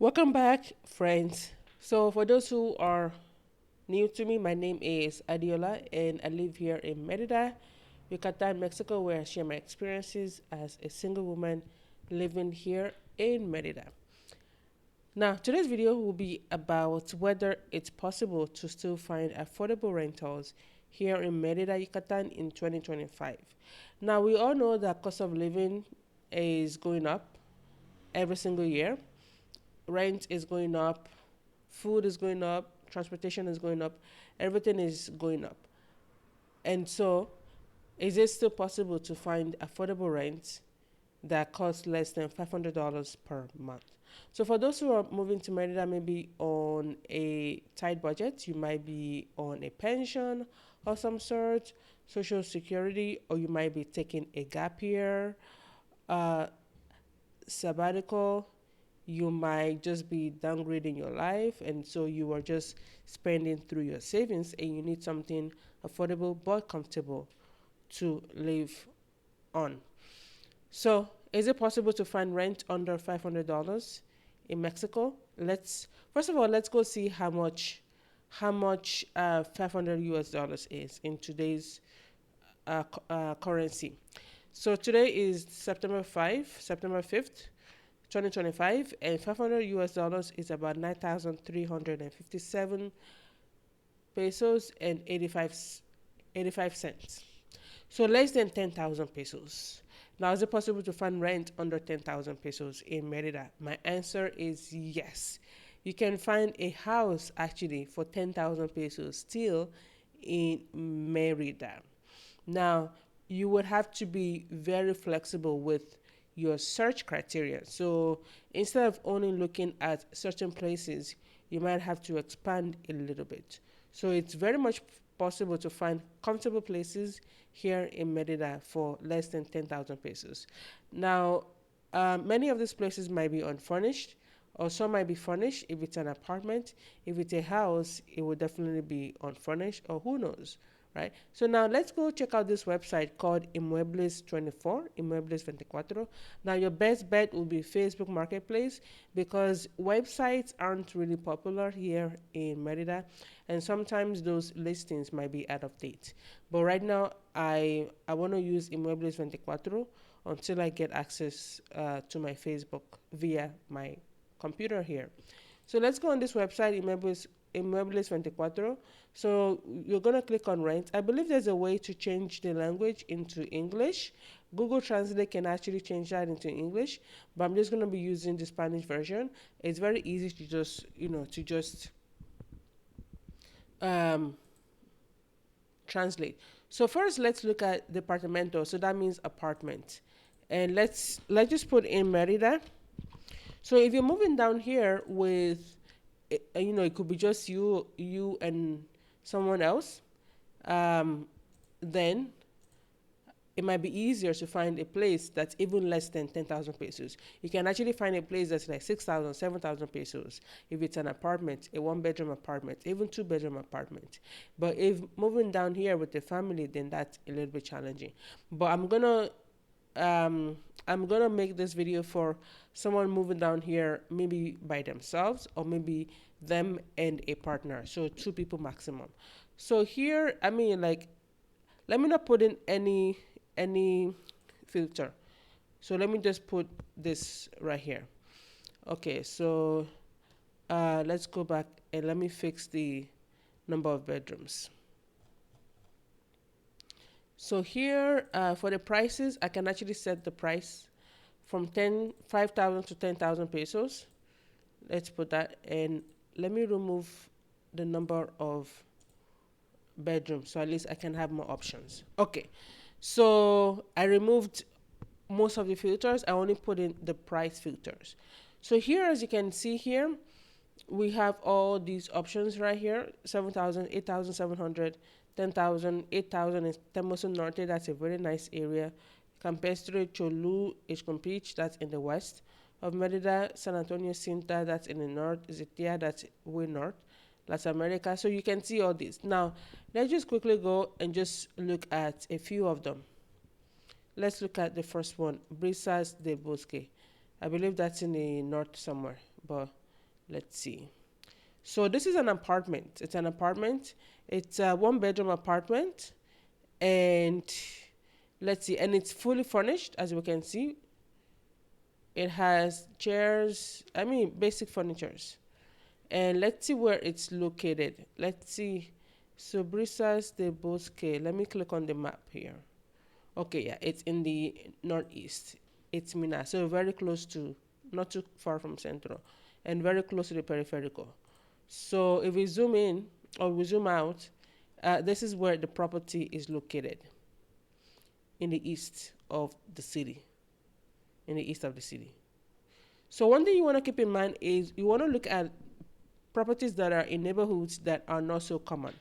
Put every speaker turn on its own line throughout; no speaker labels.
Welcome back, friends. So, for those who are new to me, my name is Adiola and I live here in Merida, Yucatan, Mexico, where I share my experiences as a single woman living here in Merida. Now, today's video will be about whether it's possible to still find affordable rentals here in Merida, Yucatan in 2025. Now, we all know that cost of living is going up every single year. Rent is going up, food is going up, transportation is going up, everything is going up. And so, is it still possible to find affordable rents that cost less than $500 per month? So, for those who are moving to Merida, maybe on a tight budget, you might be on a pension of some sort, social security, or you might be taking a gap year, uh, sabbatical. You might just be downgrading your life, and so you are just spending through your savings, and you need something affordable but comfortable to live on. So, is it possible to find rent under $500 in Mexico? Let's first of all let's go see how much 500 US dollars is in today's currency. So today is September 5th, 2025, and 500 US dollars is about 9,357 pesos and 85 cents. So less than 10,000 pesos. Now, is it possible to find rent under 10,000 pesos in Merida? My answer is yes. You can find a house actually for 10,000 pesos still in Merida. Now, you would have to be very flexible with your search criteria. So instead of only looking at certain places, you might have to expand a little bit. So it's very much possible to find comfortable places here in Merida for less than 10,000 pesos. Now, many of these places might be unfurnished, or some might be furnished if it's an apartment. If it's a house, it will definitely be unfurnished, or who knows, right? So now let's go check out this website called Inmuebles 24, Inmuebles 24. Now your best bet will be Facebook Marketplace because websites aren't really popular here in Merida, and sometimes those listings might be out of date. But right now, I want to use Inmuebles 24 until I get access to my Facebook via my computer here. So let's go on this website, Inmuebles 24. So you're going to click on rent. I believe there's a way to change the language into English. Google Translate can actually change that into English, but I'm just going to be using the Spanish version. It's very easy to just um, translate. So first, let's look at departamento. So that means apartment, and let's just put in Merida. So if you're moving down here with, it could be just you and someone else, um, then it might be easier to find a place that's even less than 10,000 pesos. You can actually find a place that's like 6,000, 7,000 pesos if it's an apartment, a one bedroom apartment, even two bedroom apartment. But if moving down here with the family, then that's a little bit challenging. But I'm gonna make this video for someone moving down here, maybe by themselves or maybe them and a partner, so two people maximum. So here, I mean, like, let me not put in any filter. So let me just put this right here. Okay, so let's go back and let me fix the number of bedrooms. So here, for the prices, I can actually set the price from 5,000 to 10,000 pesos. Let's put that, and let me remove the number of bedrooms so at least I can have more options. Okay, so I removed most of the filters. I only put in the price filters. So here, as you can see here, we have all these options right here: 7,000, 8,700, 10,000, 8,000 is Temoso Norte. That's a very nice area. Campestre, Cholul, Ixcompich, that's in the west of Merida. San Antonio Cinta, that's in the north. Zitia, that's way north. Las Americas. So you can see all this. Now, let's just quickly go and just look at a few of them. Let's look at the first one, Brisas de Bosque. I believe that's in the north somewhere, but Let's see. So this is an apartment. It's an apartment. It's a one bedroom apartment, and let's see, and it's fully furnished as we can see. It has chairs. I mean, basic furnitures. And let's see where it's located. Let's see. So Brisas de Bosque. Let me click on the map here. Okay, yeah, it's in the northeast. It's Mina, so very close to, not too far from Centro, and very close to the periferical. So if we zoom in or we zoom out, this is where the property is located in the east of the city. In the east of the city. So one thing you want to keep in mind is you want to look at properties that are in neighborhoods that are not so common.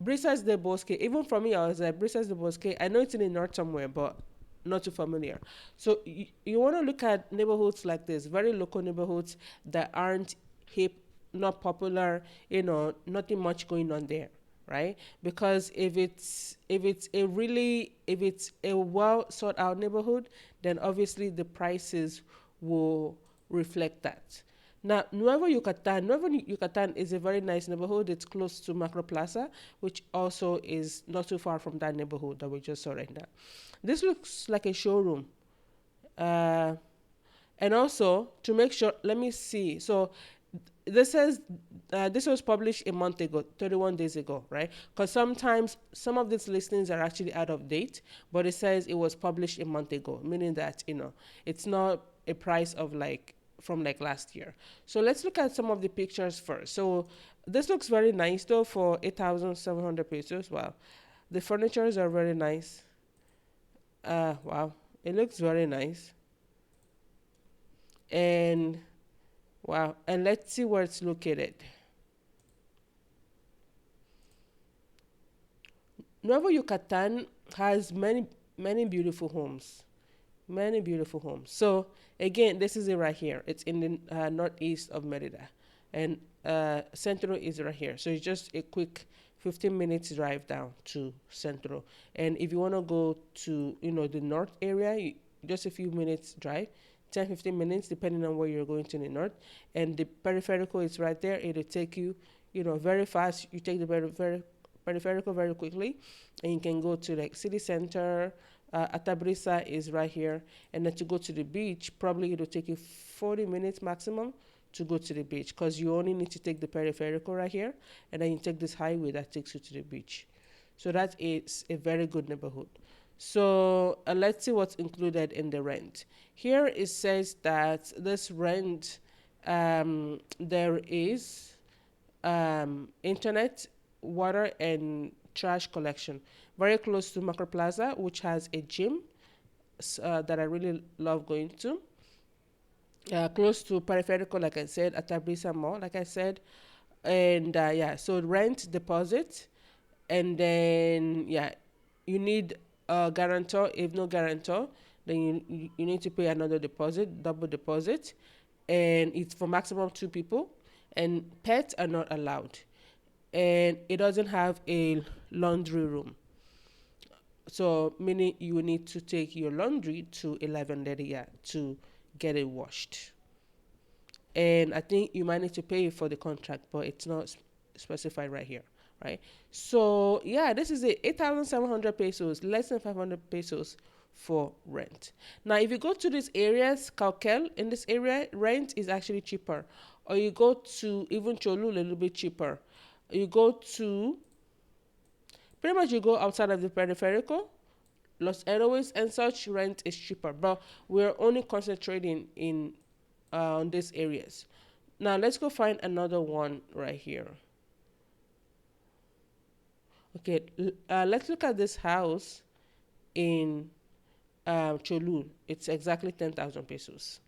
Brisas de Bosque, even for me, I was like, Brisas de Bosque, I know it's in the north somewhere, but not too familiar. So you want to look at neighborhoods like this, very local neighborhoods that aren't hip, not popular, nothing much going on there, right? Because if it's a well sought out neighborhood, then obviously the prices will reflect that. Now, Nuevo Yucatan is a very nice neighborhood. It's close to Macro Plaza, which also is not too far from that neighborhood that we just saw right now. This looks like a showroom. Uh, and also, to make sure, let me see. So, this says this was published a month ago, 31 days ago, right? Because sometimes some of these listings are actually out of date, but it says it was published a month ago, meaning that, it's not a price of like from like last year. So let's look at some of the pictures first. So this looks very nice though for 8,700 pesos. Wow. The furnitures are very nice. Wow. It looks very nice. And wow. And let's see where it's located. Nuevo Yucatan has many beautiful homes. Many beautiful homes. So again, this is it right here. It's in the northeast of Merida, and Centro is right here. So it's just a quick 15 minutes drive down to Centro. And if you want to go to the north area, just a few minutes drive, 10-15 minutes depending on where you're going to the north. And the peripheral is right there. It'll take you very fast. You take the peripheral very quickly, and you can go to like city center. Atabrisa is right here, and then to go to the beach, probably it'll take you 40 minutes maximum to go to the beach, because you only need to take the peripheral right here, and then you take this highway that takes you to the beach. So that is a very good neighborhood. So let's see what's included in the rent. Here it says that this rent, there is internet, water, and trash collection. Very close to Macro Plaza, which has a gym that I really love going to. Close to Periferical, like I said, at Tabrisa Mall, like I said. And yeah, so rent, deposit, and then yeah, you need a guarantor. If no guarantor, then you need to pay another deposit, double deposit, and it's for maximum two people, and pets are not allowed, and it doesn't have a laundry room. So meaning you will need to take your laundry to a lavanderia to get it washed. And I think you might need to pay for the contract, but it's not specified right here, right? So yeah, this is it, 8,700 pesos, less than 500 pesos for rent. Now, if you go to these areas, Cauquel, in this area, rent is actually cheaper. Or you go to even Cholul, a little bit cheaper. You go to, pretty much you go outside of the peripheral, Los Angeles and such, rent is cheaper. But we're only concentrating in on these areas. Now let's go find another one right here. Okay, let's look at this house in Cholul. It's exactly 10,000 pesos.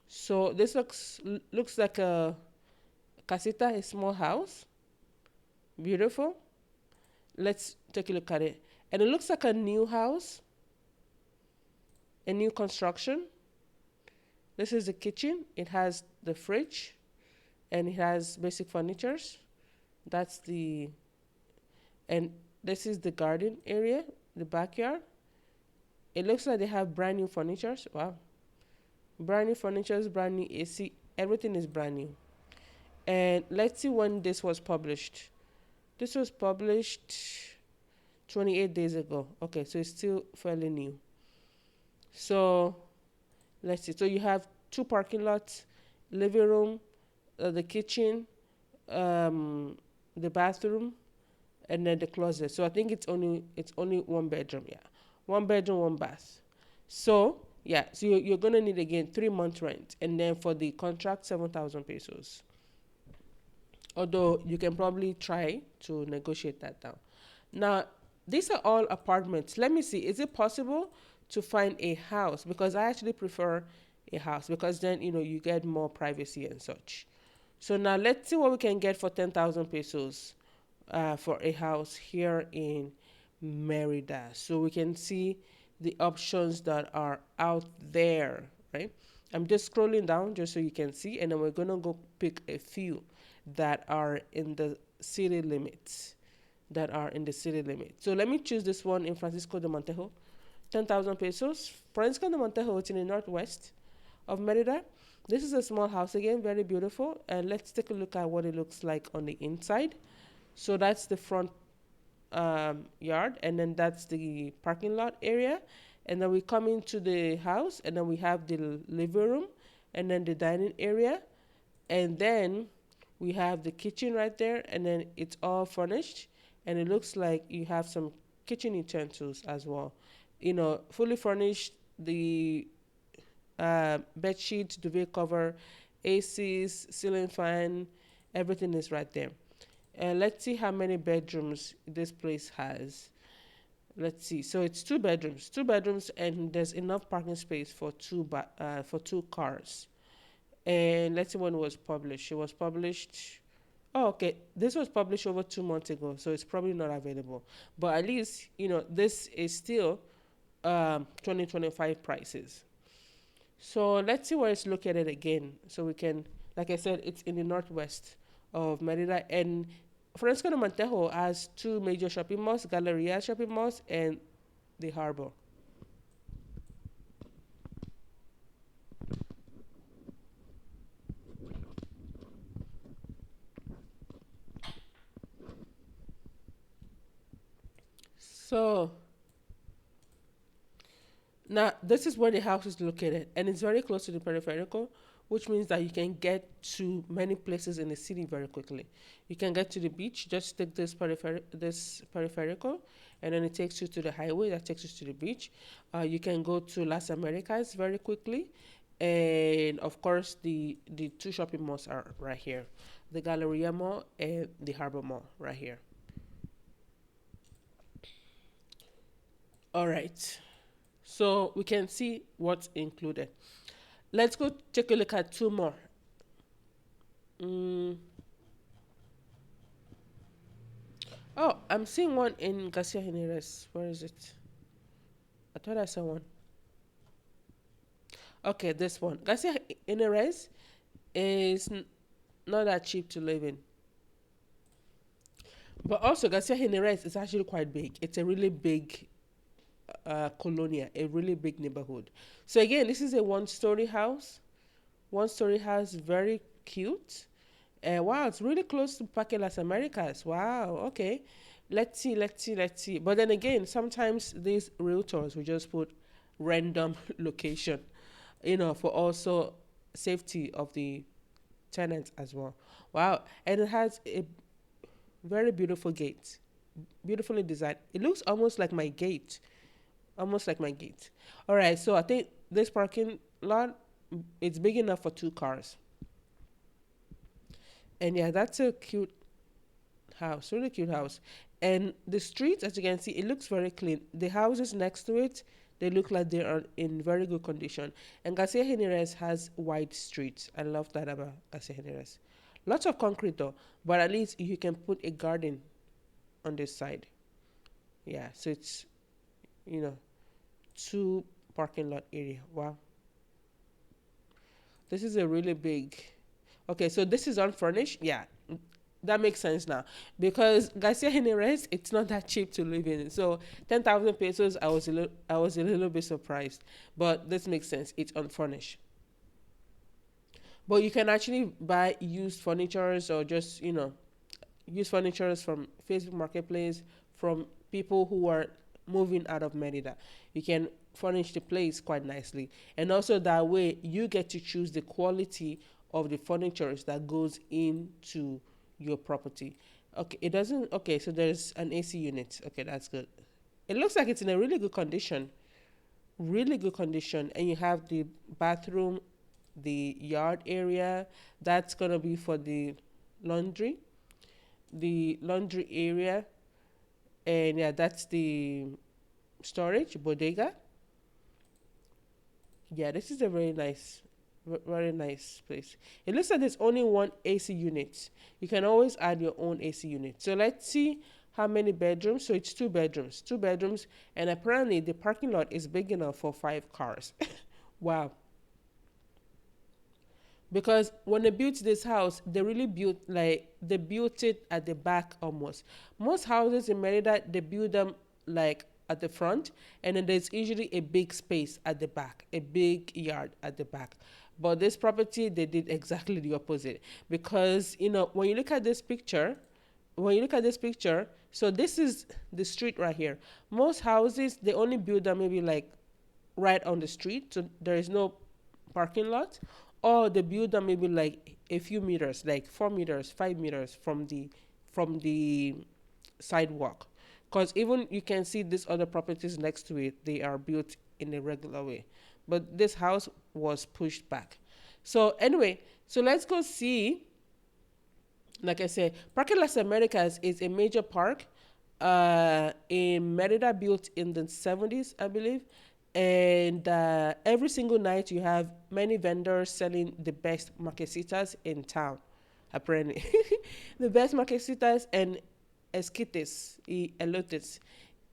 So this looks like a casita, a small house. Beautiful. Let's take a look at it. And it looks like a new house, a new construction. This is the kitchen. It has the fridge, and it has basic furnitures. That's the, and this is the garden area, the backyard. It looks like they have brand new furnitures. Wow. Brand new furnitures, brand new AC, Everything is brand new. And let's see when this was published. This was published 28 days ago. Okay, so it's still fairly new. So let's see. So you have two parking lots, living room, the kitchen, um, the bathroom, and then the closet. So I think it's only one bedroom. Yeah, one bedroom, one bath. So yeah, so you're gonna need again 3 months rent, and then for the contract 7,000 pesos. Although you can probably try to negotiate that down. Now, these are all apartments. Let me see. Is it possible to find a house? Because I actually prefer a house because then you get more privacy and such. So now let's see what we can get for 10,000 pesos for a house here in Merida. So we can see the options that are out there, right? I'm just scrolling down just so you can see, and then we're gonna go pick a few that are in the city limits. That are in the city limit. So let me choose this one in Francisco de Montejo, 10,000 pesos. Francisco de Montejo, it's in the northwest of Merida. This is a small house again, very beautiful. And let's take a look at what it looks like on the inside. So that's the front yard, and then that's the parking lot area. And then we come into the house, and then we have the living room, and then the dining area, and then we have the kitchen right there, and then it's all furnished, and it looks like you have some kitchen utensils as well. Fully furnished. The bed sheet, duvet cover, ACs, ceiling fan, everything is right there. And let's see how many bedrooms this place has. Let's see. So it's two bedrooms, and there's enough parking space for two cars. And let's see when it was published. It was published. Oh, okay. This was published over 2 months ago, so it's probably not available. But at least this is still 2025 prices. So let's see where it's located again. So we can, like I said, it's in the northwest of Merida, and Francisco de Montejo has two major shopping malls: Galleria shopping malls and the harbor. So now this is where the house is located, and it's very close to the peripheral, which means that you can get to many places in the city very quickly. You can get to the beach, just take this peripheral, and then it takes you to the highway that takes you to the beach. You can go to Las Americas very quickly, and of course the two shopping malls are right here, the Galleria Mall and the Harbor Mall right here. All right. So we can see what's included. Let's go take a look at two more. Mm. Oh, I'm seeing one in Garcia Gineres. Where is it? I thought I saw one. Okay, this one. Garcia Gineres is not that cheap to live in. But also, Garcia Gineres is actually quite big. It's a really big colonia, a really big neighborhood. So again, this is a one-story house. One-story house, very cute. Wow, it's really close to Parque Las Americas. Wow, okay. Let's see. But then again, sometimes these realtors will just put random location, for also safety of the tenants as well. Wow, and it has a very beautiful gate, beautifully designed. It looks almost like my gate. All right, so I think this parking lot, it's big enough for two cars. And yeah, that's a cute house, really cute house. And the streets, as you can see, it looks very clean. The houses next to it, they look like they are in very good condition. And Garcia Jimenez has wide streets. I love that about Garcia Jimenez. Lots of concrete though, but at least you can put a garden on this side. Yeah, so it's, you know, two parking lot area. Wow. This is a really big. Okay, so this is unfurnished. Yeah, that makes sense now because Garcia Jimenez, it's not that cheap to live in. So 10,000 pesos, I was a little bit surprised, but this makes sense. It's unfurnished. But you can actually buy used furnitures or just, used furnitures from Facebook Marketplace from people who are moving out of Merida. You can furnish the place quite nicely. And also that way you get to choose the quality of the furnitures that goes into your property. Okay, it doesn't okay, so there's an AC unit. Okay, that's good. It looks like it's in a really good condition. Really good condition. And you have the bathroom, the yard area. That's gonna be for laundry, the laundry area, and yeah, that's the storage bodega. Yeah, this is a very nice, very nice place. It looks like there's only one AC unit. You can always add your own AC unit. So let's see how many bedrooms. So it's two bedrooms, and apparently the parking lot is big enough for 5 cars. Wow. Because when they built this house, they really built like they built it at the back almost. Most houses in Merida they build them like at the front, and then there's usually a big space at the back, a big yard at the back. But this property they did exactly the opposite because when you look at this picture, so this is the street right here. Most houses they only build them maybe like right on the street, so there is no parking lot, or they build them maybe like a few meters, like 4 meters, 5 meters from the sidewalk. Because even you can see these other properties next to it, they are built in a regular way, but this house was pushed back. So anyway, so let's go see. Like I said, Parque Las Americas is a major park in Merida, built in the 70s, I believe. And every single night, you have many vendors selling the best marquesitas in town, apparently. The best marquesitas and esquites y elotes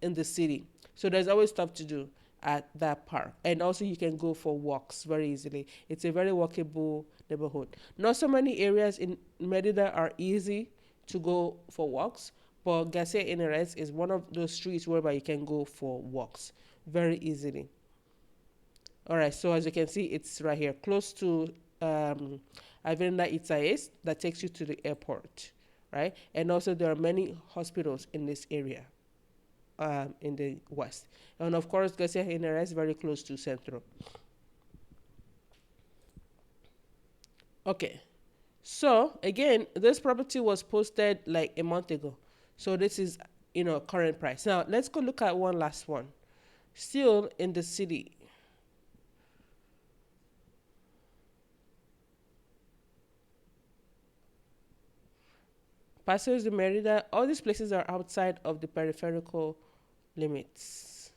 in the city. So there's always stuff to do at that park. And also, you can go for walks very easily. It's a very walkable neighborhood. Not so many areas in Merida are easy to go for walks, but Garcia Gineres is one of those streets whereby you can go for walks very easily. All right, so as you can see, it's right here, close to Avenida Itzaes, that takes you to the airport, right? And also, there are many hospitals in this area in the west. And of course, Garcia Gineres is very close to Centro. Okay, so again, this property was posted like a month ago. So this is, current price. Now, let's go look at one last one. Still in the city. Pasos de Merida, all these places are outside of the peripheral limits.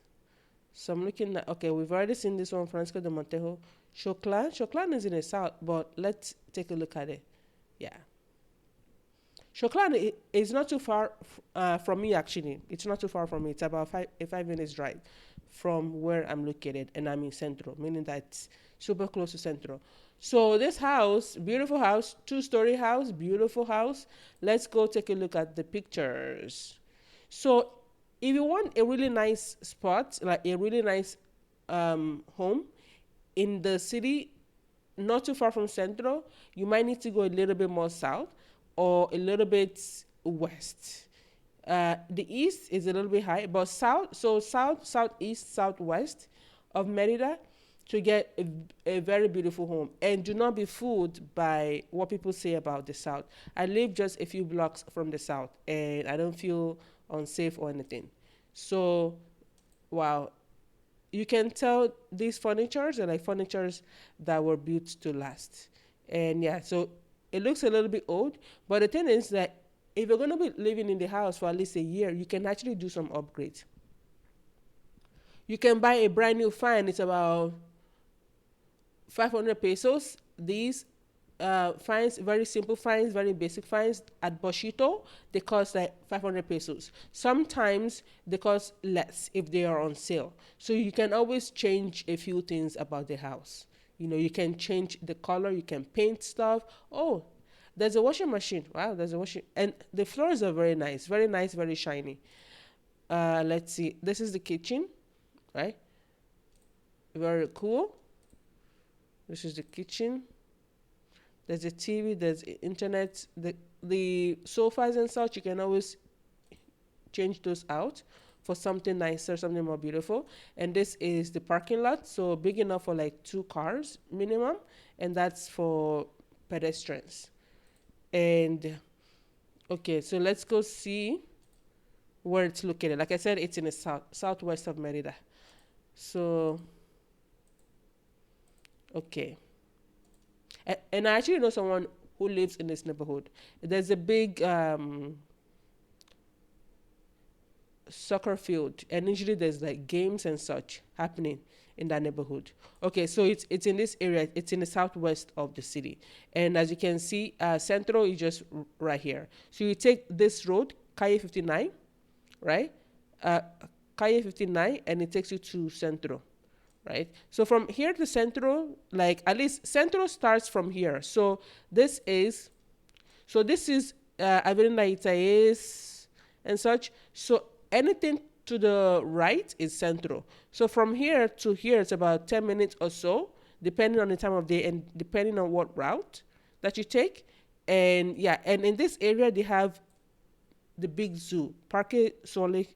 So I'm looking at, okay, we've already seen this one, Francisco de Montejo. Choclan is in the south, but let's take a look at it. Yeah. Choclan is not too far from me, actually. It's not too far from me. It's about a 5 minutes drive from where I'm located, and I'm in Centro, meaning that it's super close to Centro. So this house, beautiful house, two-story house, beautiful house. Let's go take a look at the pictures. So if you want a really nice spot, like a really nice home in the city, not too far from Centro, you might need to go a little bit more south or a little bit west. The east is a little bit high, but south, southeast, southwest of Merida to get a very beautiful home. And do not be fooled by what people say about the south. I live just a few blocks from the south, and I don't feel unsafe or anything. So, wow, you can tell these furnitures are like furnitures that were built to last. And yeah, so it looks a little bit old, but the thing is that if you're going to be living in the house for at least a year, you can actually do some upgrades. You can buy a brand new fan. It's about 500 pesos. These fines, very simple fines, very basic fines at Boschito, they cost like 500 pesos. Sometimes they cost less if they are on sale. So you can always change a few things about the house. You can change the color, you can paint stuff. Oh, there's a washing machine. Wow, there's a washing. And the floors are very nice, very shiny. Let's see. This is the kitchen, right? Very cool. This is the kitchen. There's a TV, there's internet, the sofas and such. You can always change those out for something nicer, something more beautiful. And this is the parking lot, so big enough for like 2 cars minimum, and that's for pedestrians. And okay, so let's go see where it's located. Like I said, it's in the southwest of Merida. So okay, and I actually know someone who lives in this neighborhood. There's a big soccer field, and usually there's like games and such happening in that neighborhood. Okay, so it's in this area. It's in the southwest of the city, and as you can see, Centro is just right here. So you take this road, Calle 59, right? Uh, Calle 59, and it takes you to Centro, right? So from here to Centro, like at least Centro starts from here. This is this is Avenida Itaes and such. So anything to the right is Centro. So from here to here, it's about 10 minutes or so, depending on the time of day and depending on what route that you take. And yeah, and in this area, they have the big zoo, Zoológico,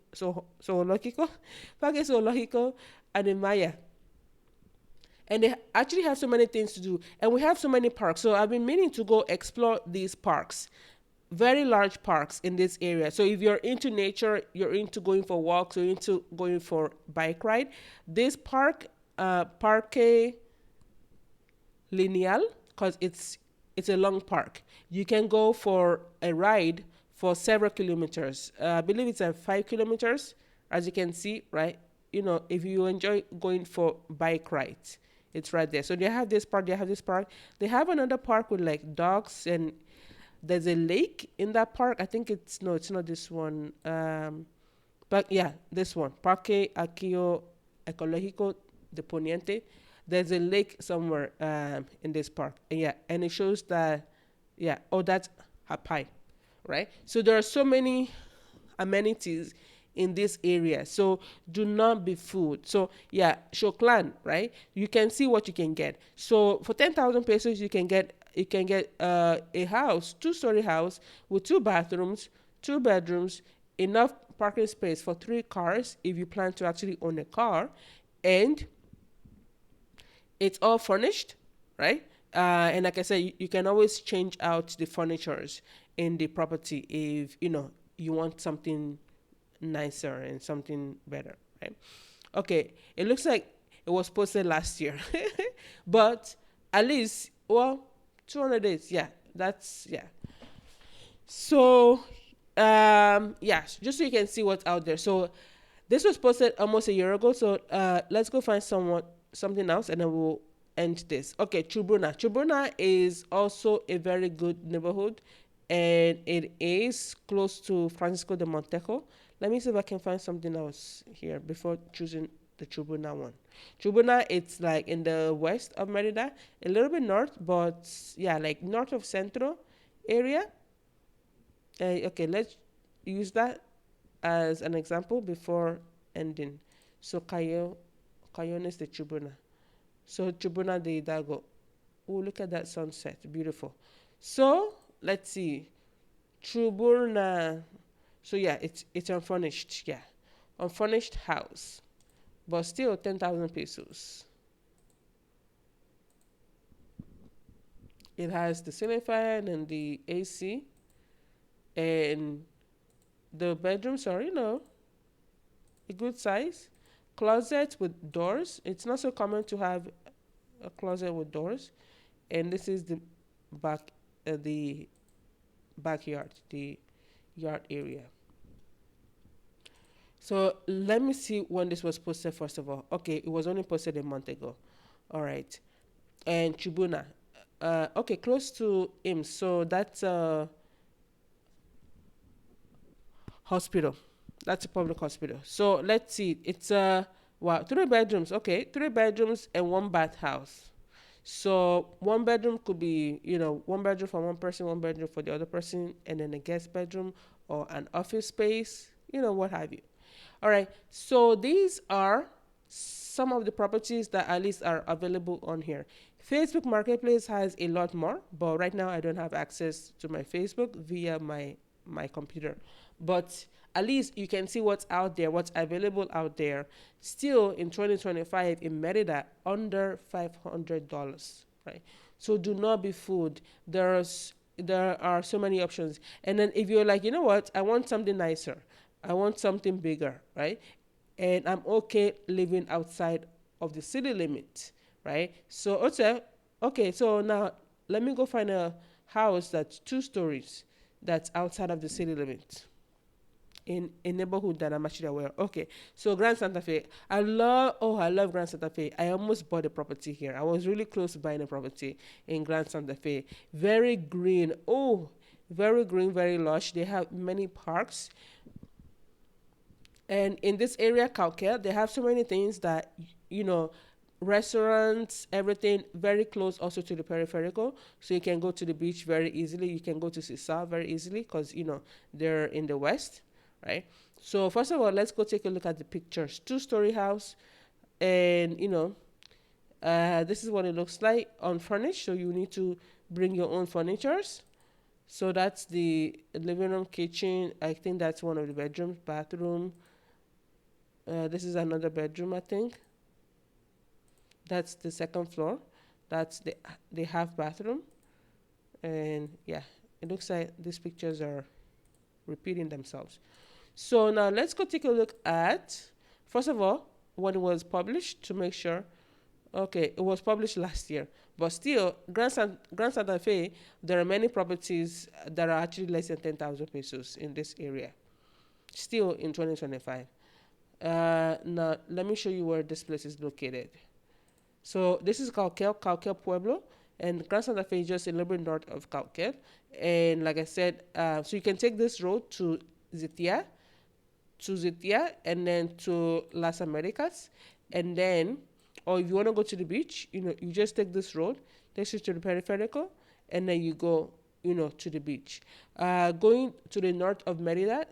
Parque Zoológico Animaya. And they actually have so many things to do. And we have so many parks. So I've been meaning to go explore these parks, very large parks in this area. So if you're into nature, you're into going for walks, you're into going for bike ride, this park, Parque Lineal, because it's a long park. You can go for a ride for several kilometers. I believe it's 5 kilometers, as you can see, right? You know, if you enjoy going for bike rides, it's right there. So they have this park, they have this park. They have another park with like dogs, and there's a lake in that park. I think it's not this one. But yeah, this one, Parque Aquio Ecológico de Poniente. There's a lake somewhere in this park. And yeah, and it shows that, yeah, oh, that's Hapai, right? So there are so many amenities in this area. So do not be fooled. So yeah, Shoklan, right? You can see what you can get. So for 10,000 pesos, you can get a house, 2-story house with 2 bathrooms, 2 bedrooms, enough parking space for 3 cars if you plan to actually own a car, and it's all furnished, right? And like I said, you can always change out the furnitures in the property if you want something nicer and something better, right? Okay, it looks like it was posted last year, but at least, well, 200 days, yeah, that's, yeah. So, yeah, just so you can see what's out there. So, this was posted almost a year ago. So, let's go find something else, and then we'll end this. Okay, Chubuna. Chubuna is also a very good neighborhood, and it is close to Francisco de Montejo. Let me see if I can find something else here before choosing the Chubuna one. Chubuna, it's like in the west of Merida, a little bit north, but yeah, like north of Centro area. Okay, let's use that as an example before ending. So Cayon is the Chubuna. So Chubuna de Hidalgo. Oh, look at that sunset, beautiful. So let's see, Chubuna. So yeah, it's unfurnished. Yeah, unfurnished house, but still 10,000 pesos. It has the ceiling fan and the AC, and the bedrooms are a good size. Closet with doors. It's not so common to have a closet with doors, and this is back, the backyard, the yard area. So let me see when this was posted first of all. Okay, it was only posted a month ago. All right. And Chibuna. Okay, close to him. So that's a hospital. That's a public hospital. So let's see. It's 3 bedrooms. Okay, 3 bedrooms and one bathhouse. So one bedroom could be, 1 bedroom for one person, 1 bedroom for the other person, and then a guest bedroom or an office space, what have you. All right. So these are some of the properties that at least are available on here. Facebook Marketplace has a lot more, but right now I don't have access to my Facebook via my computer. But at least you can see what's out there, what's available out there. Still in 2025 in Merida, under $500, right? So do not be fooled. There are so many options. And then if you're like, you know what, I want something nicer, I want something bigger, right? And I'm okay living outside of the city limit, right? So okay, so now let me go find a house that's 2 stories that's outside of the city limit in a neighborhood that I'm actually aware of. Okay, so Grand Santa Fe. I love Grand Santa Fe. I almost bought a property here. I was really close to buying a property in Grand Santa Fe. Very green. Oh, very green, very lush. They have many parks. And in this area, Calcare, they have so many things that, you know, restaurants, everything very close also to the peripheral. So you can go to the beach very easily. You can go to Sisa very easily because, you know, they're in the west, right? So first of all, let's go take a look at the pictures. 2-story house. And, you know, this is what it looks like unfurnished. So you need to bring your own furnitures. So that's the living room, kitchen. I think that's one of the bedrooms, bathroom. This is another bedroom, I think. That's the second floor. That's the half bathroom. And yeah, it looks like these pictures are repeating themselves. So now let's go take a look at, first of all, when it was published to make sure. Okay, it was published last year. But still, Grand Santa Fe, there are many properties that are actually less than 10,000 pesos in this area. Still in 2025. Now, let me show you where this place is located. So this is Cauquel Pueblo, and Gran Santa Fe is just a little bit north of Cauquel. And like I said, so you can take this road Zitia, to Zitia, and then to Las Americas, and then, or if you want to go to the beach, you know, you just take this road, takes you to the peripheral, and then you go, you know, to the beach. Going to the north of Merida,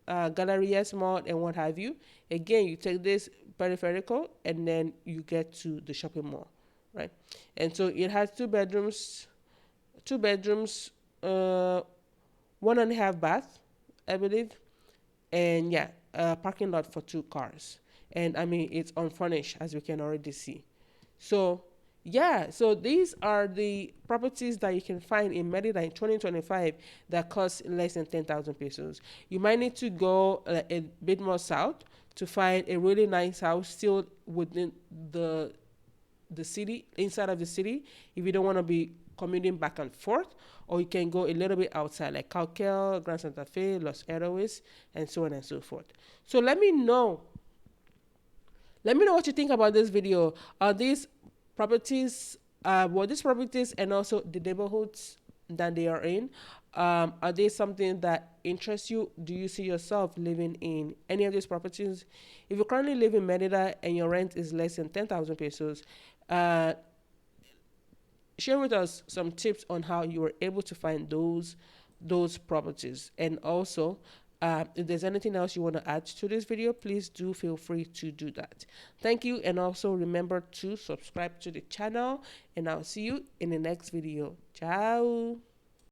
Galerias Mall, and what have you. Again, you take this peripheral, and then you get to the shopping mall, right? And so it has two bedrooms, 1.5 bath, I believe, and yeah, a parking lot for 2 cars. And I mean, it's unfurnished as we can already see. So yeah, so these are the properties that you can find in Merida in 2025 that cost less than 10,000 pesos. You might need to go a bit more south to find a really nice house still within the city, inside of the city, if you don't want to be commuting back and forth, or you can go a little bit outside, like Cauquel, Gran Santa Fe, Los Héroes, and so on and so forth. So let me know. Let me know what you think about this video. Are these properties, were these properties and also the neighborhoods that they are in, are they something that interests you? Do you see yourself living in any of these properties? If you currently live in Merida and your rent is less than 10,000 pesos, share with us some tips on how you were able to find those properties. And also, if there's anything else you want to add to this video, please do feel free to do that. Thank you, and also remember to subscribe to the channel, and I'll see you in the next video. Ciao.